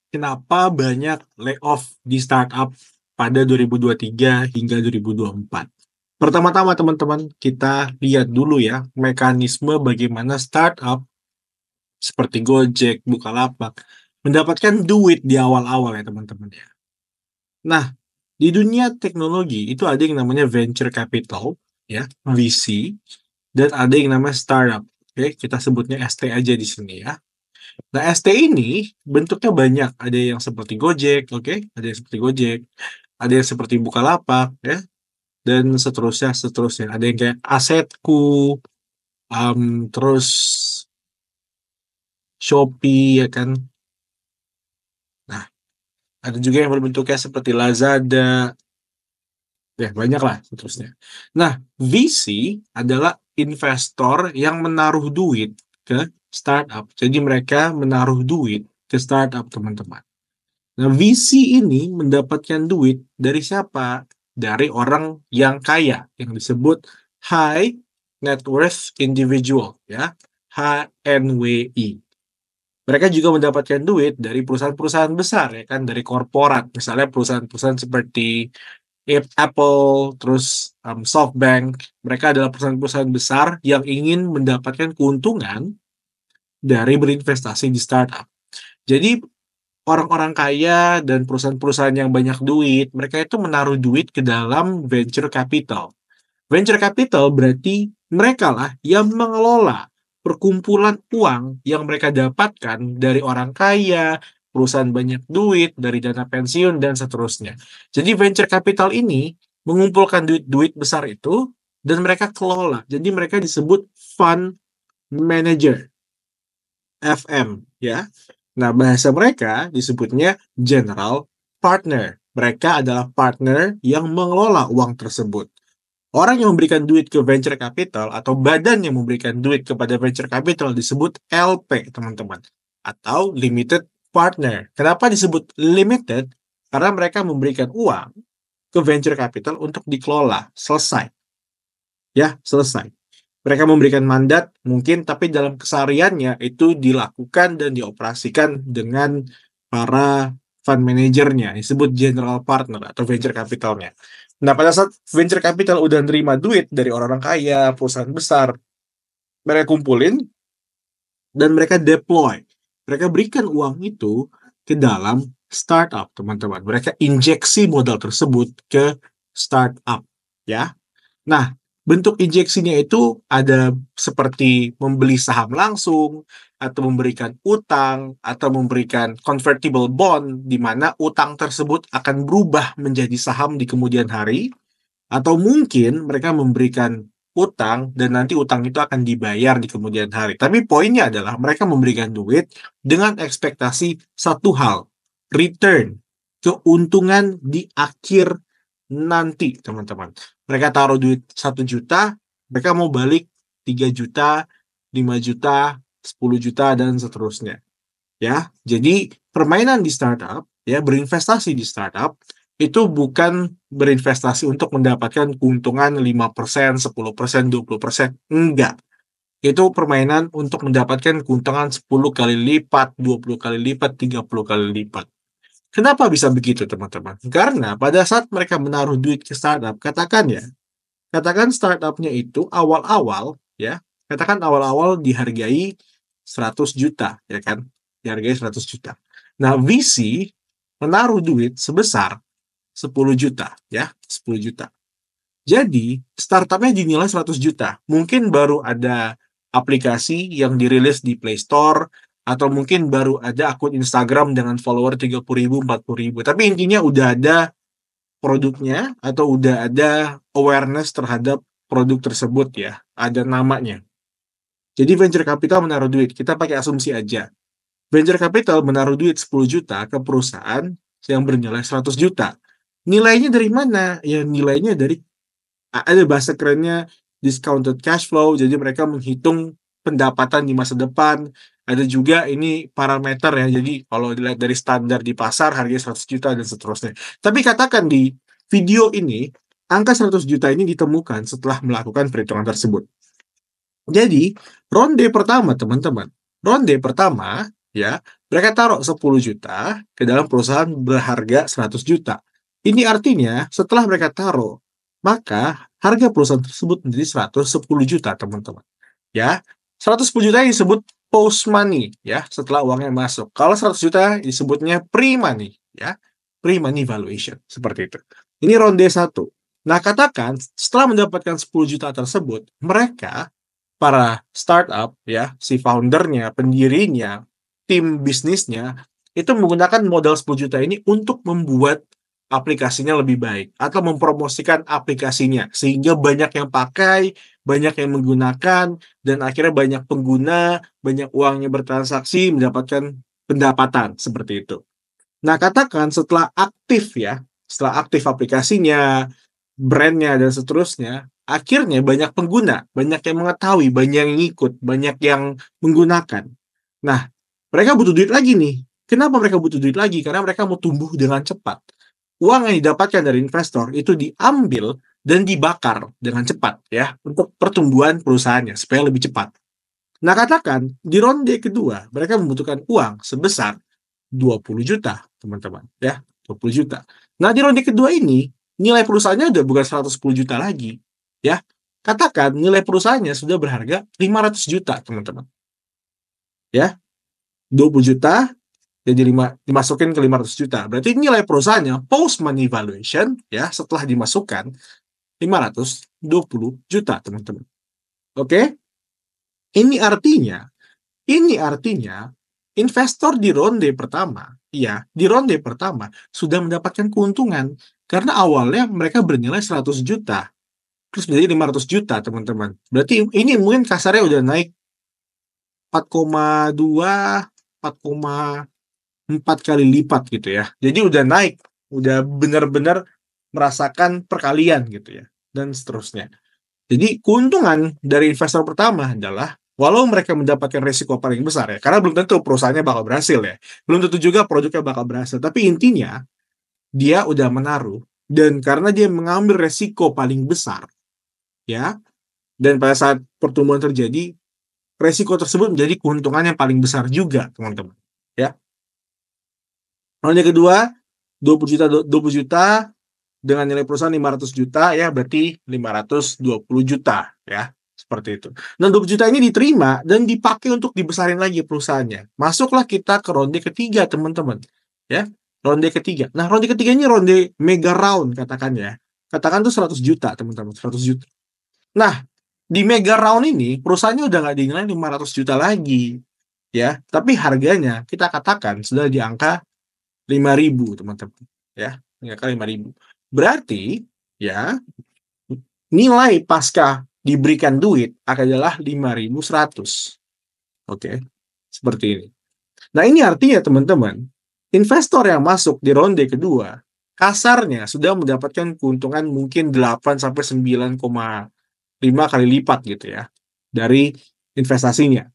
Kenapa banyak layoff di startup pada 2023 hingga 2024? Pertama-tama teman-teman, kita lihat dulu ya mekanisme bagaimana startup seperti Gojek, Bukalapak mendapatkan duit di awal-awal ya teman-teman ya. Nah, di dunia teknologi itu ada yang namanya venture capital ya, VC, dan ada yang namanya startup. Oke, kita sebutnya ST aja di sini ya. Nah, ST ini bentuknya banyak. Ada yang seperti Gojek, oke? Ada yang seperti Gojek, ada yang seperti Bukalapak, ya, dan seterusnya, seterusnya. Ada yang kayak Asetku, terus Shopee, ya kan? Nah, ada juga yang berbentuknya seperti Lazada, ya banyak lah seterusnya. Nah, VC adalah investor yang menaruh duit ke startup. Jadi mereka menaruh duit ke startup, teman-teman. Nah, VC ini mendapatkan duit dari siapa? Dari orang yang kaya, yang disebut High Net Worth Individual, ya, HNWI. Mereka juga mendapatkan duit dari perusahaan-perusahaan besar, ya kan, dari korporat, misalnya perusahaan-perusahaan seperti Apple, terus SoftBank. Mereka adalah perusahaan-perusahaan besar yang ingin mendapatkan keuntungan dari berinvestasi di startup. Jadi orang-orang kaya dan perusahaan-perusahaan yang banyak duit, mereka itu menaruh duit ke dalam venture capital. Venture capital berarti mereka lah yang mengelola perkumpulan uang yang mereka dapatkan dari orang kaya, perusahaan banyak duit, dari dana pensiun, dan seterusnya. Jadi venture capital ini mengumpulkan duit-duit besar itu, dan mereka kelola. Jadi mereka disebut fund manager, FM, ya. Nah, bahasa mereka disebutnya general partner. Mereka adalah partner yang mengelola uang tersebut. Orang yang memberikan duit ke venture capital atau badan yang memberikan duit kepada venture capital disebut LP, teman-teman. Atau limited partner. Kenapa disebut limited? Karena mereka memberikan uang ke venture capital untuk dikelola. Selesai. Ya, selesai. Mereka memberikan mandat mungkin, tapi dalam kesehariannya itu dilakukan dan dioperasikan dengan para fund manajernya, disebut general partner atau venture capitalnya. Nah, pada saat venture capital udah nerima duit dari orang-orang kaya, perusahaan besar, mereka kumpulin dan mereka deploy. Mereka berikan uang itu ke dalam startup, teman-teman. Mereka injeksi modal tersebut ke startup, ya. Nah, bentuk injeksinya itu ada seperti membeli saham langsung, atau memberikan utang, atau memberikan convertible bond, di mana utang tersebut akan berubah menjadi saham di kemudian hari, atau mungkin mereka memberikan utang dan nanti utang itu akan dibayar di kemudian hari. Tapi poinnya adalah mereka memberikan duit dengan ekspektasi satu hal, return, keuntungan di akhir nanti, teman-teman. Mereka taruh duit 1 juta, mereka mau balik 3 juta, 5 juta, 10 juta, dan seterusnya. Ya, jadi permainan di startup, ya, berinvestasi di startup, itu bukan berinvestasi untuk mendapatkan keuntungan 5%, 10%, 20%. Enggak. Itu permainan untuk mendapatkan keuntungan 10 kali lipat, 20 kali lipat, 30 kali lipat. Kenapa bisa begitu, teman-teman? Karena pada saat mereka menaruh duit ke startup, katakan startupnya itu awal-awal, ya, katakan awal-awal dihargai 100 juta, ya kan? Dihargai 100 juta. Nah, VC menaruh duit sebesar 10 juta, ya, 10 juta. Jadi, startupnya dinilai 100 juta. Mungkin baru ada aplikasi yang dirilis di Play Store, atau mungkin baru ada akun Instagram dengan follower 30.000, 40.000. Tapi intinya udah ada produknya, atau udah ada awareness terhadap produk tersebut ya. Ada namanya. Jadi venture capital menaruh duit. Kita pakai asumsi aja. Venture capital menaruh duit 10 juta ke perusahaan yang bernilai 100 juta. Nilainya dari mana? Ya, nilainya dari, ada bahasa kerennya discounted cash flow, jadi mereka menghitung pendapatan di masa depan. Ada juga ini parameter ya, jadi kalau dilihat dari standar di pasar harganya 100 juta dan seterusnya. Tapi katakan di video ini angka 100 juta ini ditemukan setelah melakukan perhitungan tersebut. Jadi ronde pertama, teman-teman, ronde pertama, ya, Mereka taruh 10 juta ke dalam perusahaan berharga 100 juta. Ini artinya setelah mereka taruh, maka harga perusahaan tersebut menjadi 110 juta, teman-teman. Ya, 110 juta yang disebut post money, ya, setelah uangnya masuk. Kalau 100 juta disebutnya pre-money, ya, pre-money valuation, seperti itu. Ini ronde 1. Nah, katakan setelah mendapatkan 10 juta tersebut, mereka, para startup, ya, si foundernya, pendirinya, tim bisnisnya, itu menggunakan modal 10 juta ini untuk membuat aplikasinya lebih baik atau mempromosikan aplikasinya sehingga banyak yang pakai, banyak yang menggunakan, dan akhirnya banyak pengguna, banyak uangnya bertransaksi, mendapatkan pendapatan seperti itu. Nah, katakan setelah aktif, ya, setelah aktif aplikasinya, brandnya dan seterusnya, akhirnya banyak pengguna, banyak yang mengetahui, banyak yang ngikut, banyak yang menggunakan. Nah, mereka butuh duit lagi nih. Kenapa mereka butuh duit lagi? Karena mereka mau tumbuh dengan cepat. Uang yang didapatkan dari investor itu diambil dan dibakar dengan cepat, ya, untuk pertumbuhan perusahaannya supaya lebih cepat. Nah, katakan di ronde kedua mereka membutuhkan uang sebesar 20 juta, teman-teman, ya, 20 juta. Nah, di ronde kedua ini nilai perusahaannya udah bukan 110 juta lagi, ya. Katakan nilai perusahaannya sudah berharga 500 juta, teman-teman. Ya, 20 juta jadi dimasukin ke 500 juta. Berarti nilai perusahaannya post money valuation, ya, setelah dimasukkan 520 juta, teman-teman. Oke? Ini artinya investor di ronde pertama, ya, di ronde pertama sudah mendapatkan keuntungan karena awalnya mereka bernilai 100 juta, terus menjadi 500 juta, teman-teman. Berarti ini mungkin kasarnya udah naik 4,2, 4,4 kali lipat gitu ya. Jadi udah naik, udah benar-benar merasakan perkalian gitu ya, dan seterusnya. Jadi keuntungan dari investor pertama adalah walau mereka mendapatkan risiko paling besar, ya, karena belum tentu perusahaannya bakal berhasil, ya. Belum tentu juga produknya bakal berhasil. Tapi intinya dia udah menaruh, dan karena dia mengambil risiko paling besar, ya, dan pada saat pertumbuhan terjadi, risiko tersebut menjadi keuntungan yang paling besar juga, teman-teman. Ya. Ronde kedua 20 juta 20 juta dengan nilai perusahaan 500 juta, ya, berarti 520 juta, ya, seperti itu. Nah, 20 juta ini diterima dan dipakai untuk dibesarin lagi perusahaannya. Masuklah kita ke ronde ketiga, teman-teman, ya. Ronde ketiga. Nah, ronde ketiga ini ronde mega round, katakan, ya. Katakan tuh 100 juta, teman-teman, 100 juta. Nah, di mega round ini perusahaannya udah nggak dinilai 500 juta lagi, ya, tapi harganya kita katakan sudah di angka 5.000, teman-teman, ya, di angka 5.000. Berarti, ya, nilai pasca diberikan duit adalah 5.100. Oke, seperti ini. Nah, ini artinya, teman-teman, investor yang masuk di ronde kedua kasarnya sudah mendapatkan keuntungan mungkin 8 sampai 9,5 kali lipat gitu ya dari investasinya.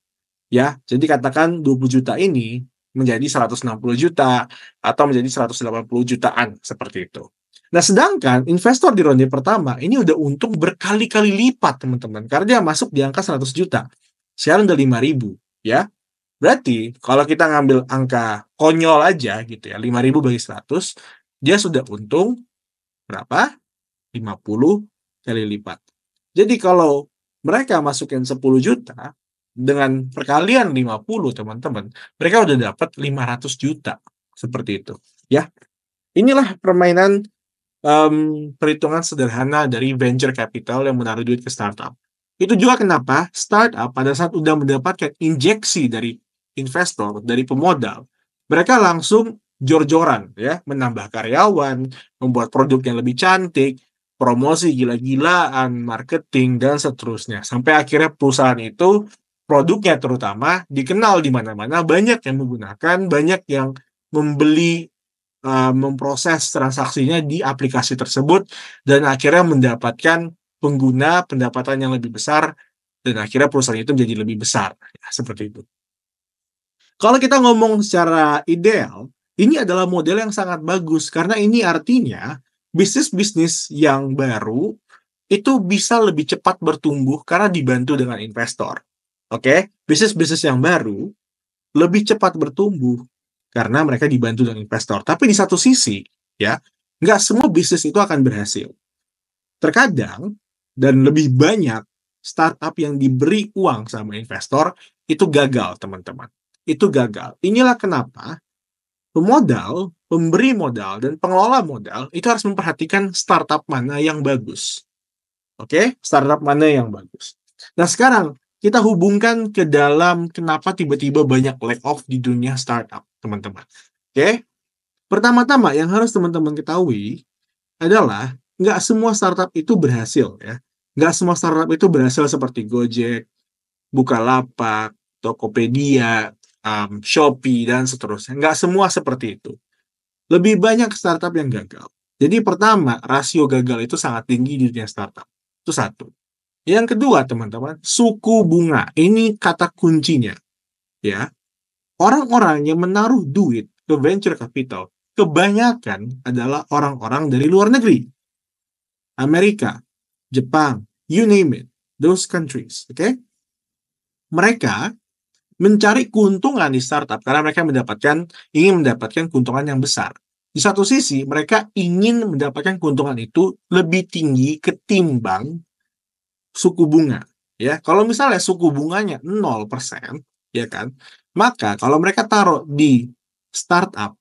Ya, jadi katakan 20 juta ini menjadi 160 juta atau menjadi 180 jutaan seperti itu. Nah, sedangkan investor di ronde pertama ini udah untung berkali-kali lipat, teman-teman, karena dia masuk di angka 100 juta. Sekarang udah 5.000, ya. Berarti kalau kita ngambil angka konyol aja gitu ya, 5.000 bagi 100, dia sudah untung berapa? 50 kali lipat. Jadi kalau mereka masukin 10 juta dengan perkalian 50, teman-teman, mereka udah dapat 500 juta. Seperti itu, ya. Inilah permainan perhitungan sederhana dari venture capital yang menaruh duit ke startup. Itu juga kenapa startup pada saat udah mendapatkan injeksi dari investor, dari pemodal, mereka langsung jor-joran, ya, menambah karyawan, membuat produk yang lebih cantik, promosi gila-gilaan, marketing, dan seterusnya. Sampai akhirnya perusahaan itu, produknya terutama, dikenal di mana-mana, banyak yang menggunakan, banyak yang membeli, memproses transaksinya di aplikasi tersebut, dan akhirnya mendapatkan pengguna pendapatan yang lebih besar, dan akhirnya perusahaan itu menjadi lebih besar, ya, seperti itu. Kalau kita ngomong secara ideal, ini adalah model yang sangat bagus karena ini artinya bisnis-bisnis yang baru itu bisa lebih cepat bertumbuh karena dibantu dengan investor. Oke, bisnis-bisnis yang baru lebih cepat bertumbuh karena mereka dibantu dengan investor. Tapi di satu sisi, ya, nggak semua bisnis itu akan berhasil. Terkadang, dan lebih banyak startup yang diberi uang sama investor, itu gagal, teman-teman. Itu gagal. Inilah kenapa pemodal, pemberi modal, dan pengelola modal itu harus memperhatikan startup mana yang bagus. Oke? Startup mana yang bagus. Nah, sekarang kita hubungkan ke dalam kenapa tiba-tiba banyak layoff di dunia startup, teman-teman. Oke? Pertama-tama yang harus teman-teman ketahui adalah nggak semua startup itu berhasil, ya. Nggak semua startup itu berhasil seperti Gojek, Bukalapak, Tokopedia, Shopee, dan seterusnya. Nggak semua seperti itu. Lebih banyak startup yang gagal. Jadi pertama, rasio gagal itu sangat tinggi di dunia startup. Itu satu. Yang kedua, teman-teman, suku bunga. Ini kata kuncinya. Ya, orang-orang yang menaruh duit ke venture capital kebanyakan adalah orang-orang dari luar negeri. Amerika, Jepang, you name it. Those countries. Oke? Mereka mencari keuntungan di startup karena mereka ingin mendapatkan keuntungan yang besar. Di satu sisi, mereka ingin mendapatkan keuntungan itu lebih tinggi ketimbang suku bunga. Ya, kalau misalnya suku bunganya 0%, ya kan? Maka kalau mereka taruh di startup,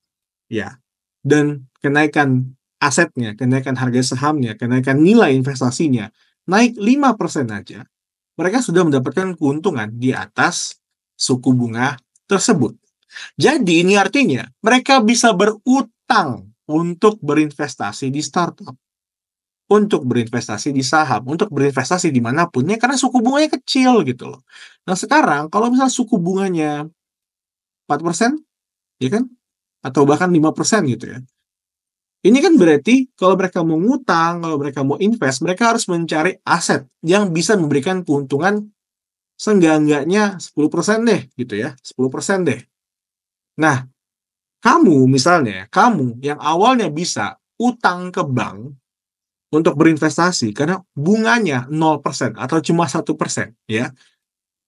ya, dan kenaikan asetnya, kenaikan harga sahamnya, kenaikan nilai investasinya naik 5% aja, mereka sudah mendapatkan keuntungan di atas suku bunga tersebut. Jadi ini artinya mereka bisa berutang untuk berinvestasi di startup, untuk berinvestasi di saham, untuk berinvestasi dimanapun ya, karena suku bunganya kecil gitu loh. Nah sekarang kalau misalnya suku bunganya 4%, ya kan? Atau bahkan 5% gitu ya. Ini kan berarti kalau mereka mau ngutang, kalau mereka mau invest, mereka harus mencari aset yang bisa memberikan keuntungan seenggak-enggaknya 10% deh gitu ya, 10% deh. Nah, kamu yang awalnya bisa utang ke bank untuk berinvestasi karena bunganya 0% atau cuma 1%, ya.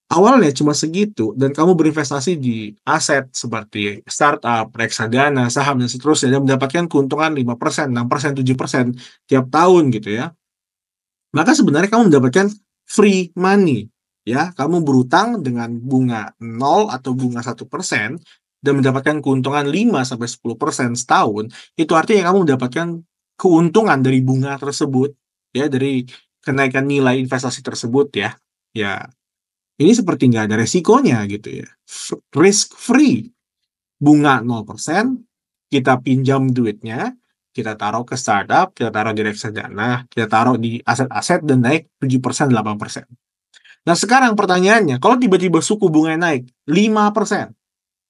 Awalnya cuma segitu dan kamu berinvestasi di aset seperti startup, reksadana, saham dan seterusnya dan mendapatkan keuntungan 5%, 6%, 7% tiap tahun gitu ya. Maka sebenarnya kamu mendapatkan free money, ya. Kamu berutang dengan bunga 0 atau bunga 1% dan mendapatkan keuntungan 5 sampai 10% setahun. Itu artinya kamu mendapatkan keuntungan dari bunga tersebut, ya, dari kenaikan nilai investasi tersebut ya. Ya, ini seperti nggak ada resikonya gitu ya. Risk free. Bunga 0%, kita pinjam duitnya, kita taruh ke startup, kita taruh di reksadana, kita taruh di aset-aset dan naik 7%, 8%. Nah sekarang pertanyaannya, kalau tiba-tiba suku bunga naik 5%,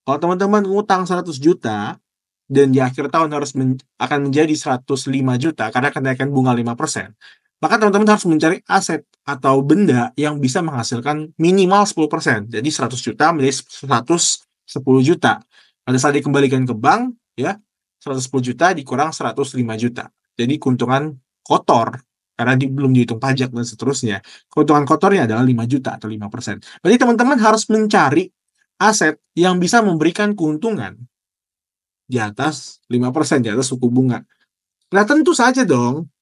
kalau teman-teman ngutang 100 juta, dan di akhir tahun akan menjadi 105 juta karena kenaikan bunga 5%, maka teman-teman harus mencari aset atau benda yang bisa menghasilkan minimal 10%. Jadi 100 juta menjadi 110 juta. Pada saat dikembalikan ke bank, ya, 110 juta dikurang 105 juta. Jadi keuntungan kotor, karena belum dihitung pajak dan seterusnya. Keuntungan kotornya adalah 5 juta atau 5%. Berarti teman-teman harus mencari aset yang bisa memberikan keuntungan di atas 5%, di atas suku bunga. Nah, tentu saja dong,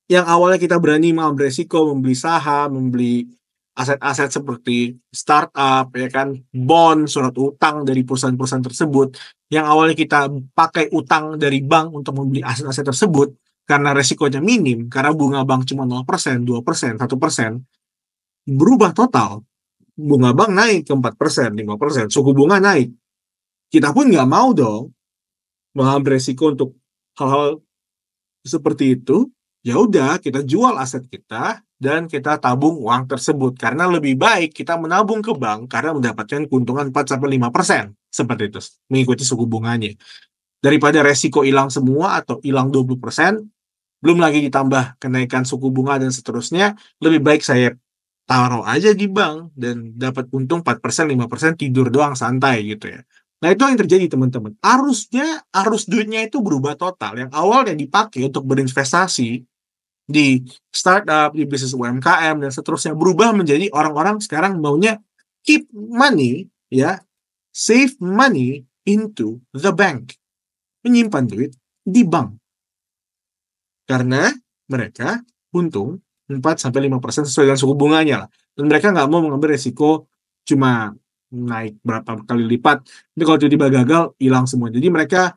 yang awalnya kita berani mengambil resiko, membeli saham, membeli aset-aset seperti startup, ya kan, bond, surat utang dari perusahaan-perusahaan tersebut, yang awalnya kita pakai utang dari bank untuk membeli aset-aset tersebut, karena resikonya minim, karena bunga bank cuma 0%, 2%, 1%, berubah total. Bunga bank naik ke 4%, 5%, suku bunga naik. Kita pun nggak mau dong mengambil resiko untuk hal-hal seperti itu. Ya udah, kita jual aset kita dan kita tabung uang tersebut karena lebih baik kita menabung ke bank karena mendapatkan keuntungan 4-5% seperti itu, mengikuti suku bunganya. Daripada resiko hilang semua atau hilang 20%, belum lagi ditambah kenaikan suku bunga dan seterusnya, lebih baik saya taruh aja di bank dan dapat untung 4%, 5%, tidur doang santai gitu ya. Nah, itu yang terjadi teman-teman. Arus duitnya itu berubah total. Yang awalnya dipakai untuk berinvestasi di startup, di bisnis UMKM, dan seterusnya, berubah menjadi orang-orang sekarang maunya keep money, ya, save money into the bank. Menyimpan duit di bank. Karena mereka untung 4-5% sesuai dengan suku bunganya lah. Dan mereka nggak mau mengambil resiko cuma naik berapa kali lipat. Tapi kalau tiba-tiba gagal, hilang semua. Jadi mereka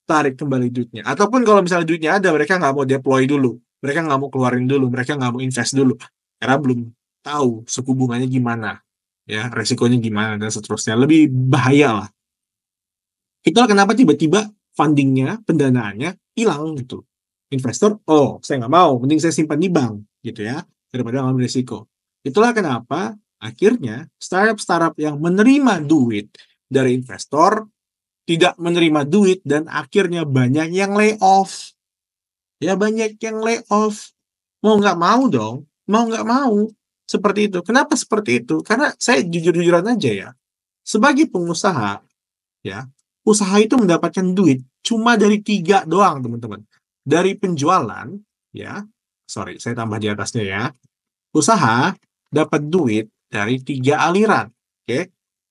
tarik kembali duitnya. Ataupun kalau misalnya duitnya ada, mereka nggak mau deploy dulu. Mereka nggak mau keluarin dulu. Mereka nggak mau invest dulu. Karena belum tahu suku bunganya gimana. Ya, resikonya gimana, dan seterusnya. Lebih bahaya lah. Itulah kenapa tiba-tiba fundingnya, pendanaannya hilang gitu. Investor, saya nggak mau, mending saya simpan di bank gitu ya, daripada ngambil risiko. Itulah kenapa akhirnya startup-startup yang menerima duit dari investor tidak menerima duit dan akhirnya banyak yang layoff. Ya banyak yang layoff. Mau nggak mau dong, mau nggak mau. Seperti itu. Kenapa seperti itu? Karena saya jujur-jujuran aja ya. Sebagai pengusaha, ya, usaha itu mendapatkan duit cuma dari 3 doang, teman-teman. Dari penjualan, ya, sorry, saya tambah di atasnya ya. Usaha dapat duit dari 3 aliran, oke?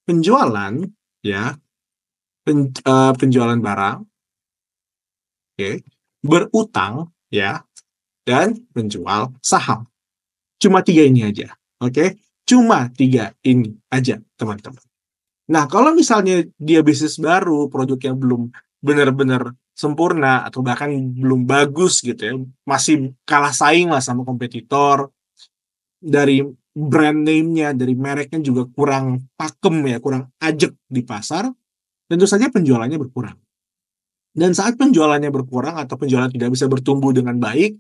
Penjualan, ya, penjualan barang, oke? Berutang, ya, dan menjual saham. Cuma 3 ini aja, oke? Cuma 3 ini aja, teman-teman. Nah, kalau misalnya dia bisnis baru, produk yang belum benar-benar sempurna, atau bahkan belum bagus gitu ya, masih kalah saing lah sama kompetitor, dari brand name-nya, dari mereknya juga kurang pakem ya, kurang ajek di pasar, tentu saja penjualannya berkurang. Dan saat penjualannya berkurang atau penjualan tidak bisa bertumbuh dengan baik,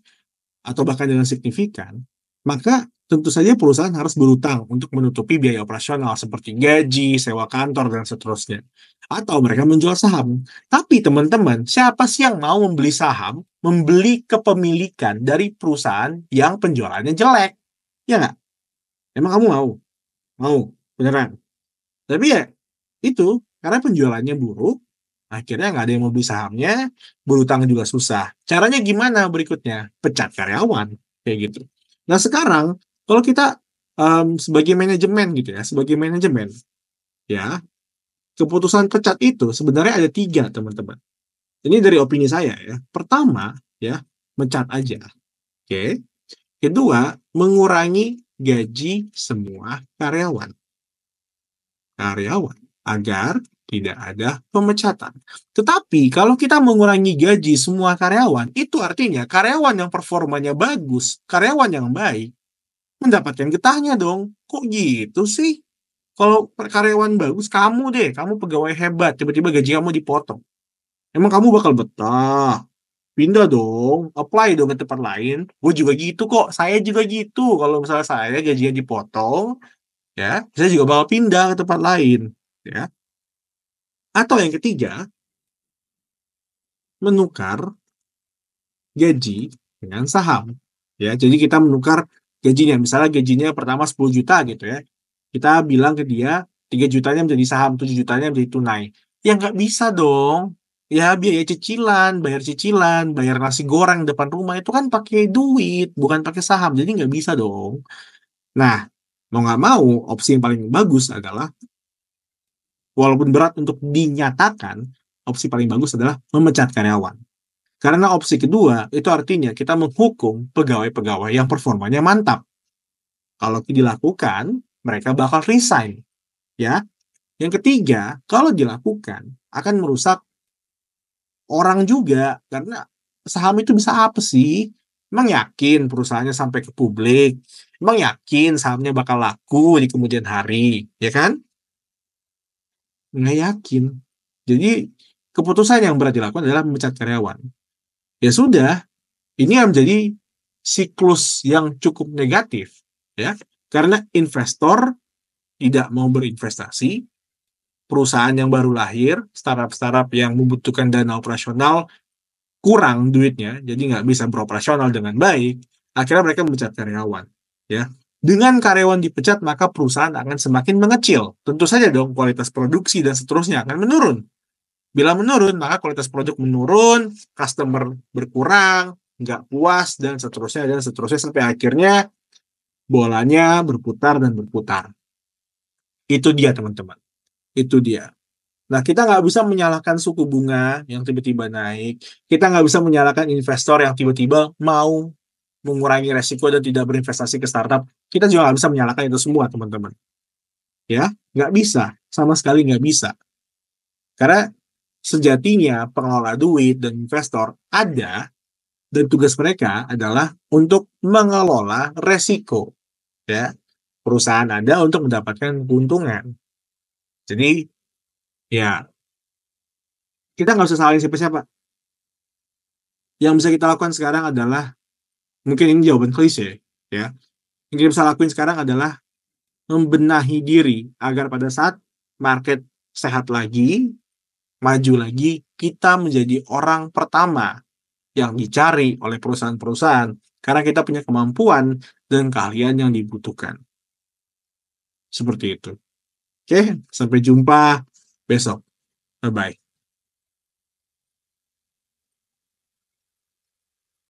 atau bahkan dengan signifikan, maka tentu saja perusahaan harus berutang untuk menutupi biaya operasional seperti gaji, sewa kantor, dan seterusnya. Atau mereka menjual saham. Tapi teman-teman, siapa sih yang mau membeli saham, membeli kepemilikan dari perusahaan yang penjualannya jelek? Ya nggak? Emang kamu mau? Mau, beneran. Tapi ya, itu, karena penjualannya buruk, akhirnya nggak ada yang mau beli sahamnya, berutang juga susah. Caranya gimana berikutnya? Pecat karyawan, kayak gitu. Nah sekarang, kalau kita sebagai manajemen gitu ya, sebagai manajemen, ya, keputusan pecat itu sebenarnya ada 3, teman-teman. Ini dari opini saya ya. Pertama, ya, pecat aja. Oke. Kedua, mengurangi gaji semua karyawan. Agar tidak ada pemecatan. Tetapi kalau kita mengurangi gaji semua karyawan, itu artinya karyawan yang performanya bagus, karyawan yang baik, mendapatkan getahnya dong. Kok gitu sih? Kalau karyawan bagus, kamu pegawai hebat, tiba-tiba gaji kamu dipotong. Emang kamu bakal betah? Pindah dong, apply dong ke tempat lain. Gue juga gitu kok, saya juga gitu. Kalau misalnya saya gajinya dipotong, ya, saya juga bakal pindah ke tempat lain, ya. Atau yang ketiga, menukar gaji dengan saham. Ya, jadi kita menukar gajinya. Misalnya gajinya pertama 10 juta gitu ya. Kita bilang ke dia 3 jutanya menjadi saham, 7 jutanya menjadi tunai. Ya nggak bisa dong. Ya biaya cicilan, bayar nasi goreng depan rumah itu kan pakai duit, bukan pakai saham. Jadi nggak bisa dong. Nah, mau nggak mau, opsi yang paling bagus adalah, walaupun berat untuk dinyatakan, opsi paling bagus adalah memecat karyawan. Karena opsi kedua, itu artinya kita menghukum pegawai-pegawai yang performanya mantap. Kalau dilakukan, mereka bakal resign. Ya. Yang ketiga, kalau dilakukan, akan merusak orang juga. Karena saham itu bisa apa sih? Emang yakin perusahaannya sampai ke publik? Emang yakin sahamnya bakal laku di kemudian hari? Ya kan? Nggak yakin. Jadi, keputusan yang berat dilakukan adalah memecat karyawan. Ya sudah, ini yang menjadi siklus yang cukup negatif, ya, karena investor tidak mau berinvestasi, perusahaan yang baru lahir, startup-startup yang membutuhkan dana operasional kurang duitnya, jadi nggak bisa beroperasional dengan baik, akhirnya mereka memecat karyawan, ya. Dengan karyawan dipecat, maka perusahaan akan semakin mengecil. Tentu saja dong, kualitas produksi dan seterusnya akan menurun. Bila menurun, maka kualitas produk menurun, customer berkurang, nggak puas, dan seterusnya, sampai akhirnya bolanya berputar dan berputar. Itu dia, teman-teman. Itu dia. Nah, kita nggak bisa menyalahkan suku bunga yang tiba-tiba naik. Kita nggak bisa menyalahkan investor yang tiba-tiba mau mengurangi resiko dan tidak berinvestasi ke startup. Kita juga nggak bisa menyalahkan itu semua, teman-teman. Ya, nggak bisa. Sama sekali nggak bisa. Karena sejatinya pengelola duit dan investor ada, dan tugas mereka adalah untuk mengelola resiko. Ya, perusahaan ada untuk mendapatkan keuntungan. Jadi, ya, kita nggak usah salahin siapa-siapa. Yang bisa kita lakukan sekarang adalah, mungkin ini jawaban klise, ya. Yang kita bisa lakuin sekarang adalah membenahi diri agar pada saat market sehat lagi, maju lagi, kita menjadi orang pertama yang dicari oleh perusahaan-perusahaan karena kita punya kemampuan dan keahlian yang dibutuhkan. Seperti itu. Oke, sampai jumpa besok. Bye-bye.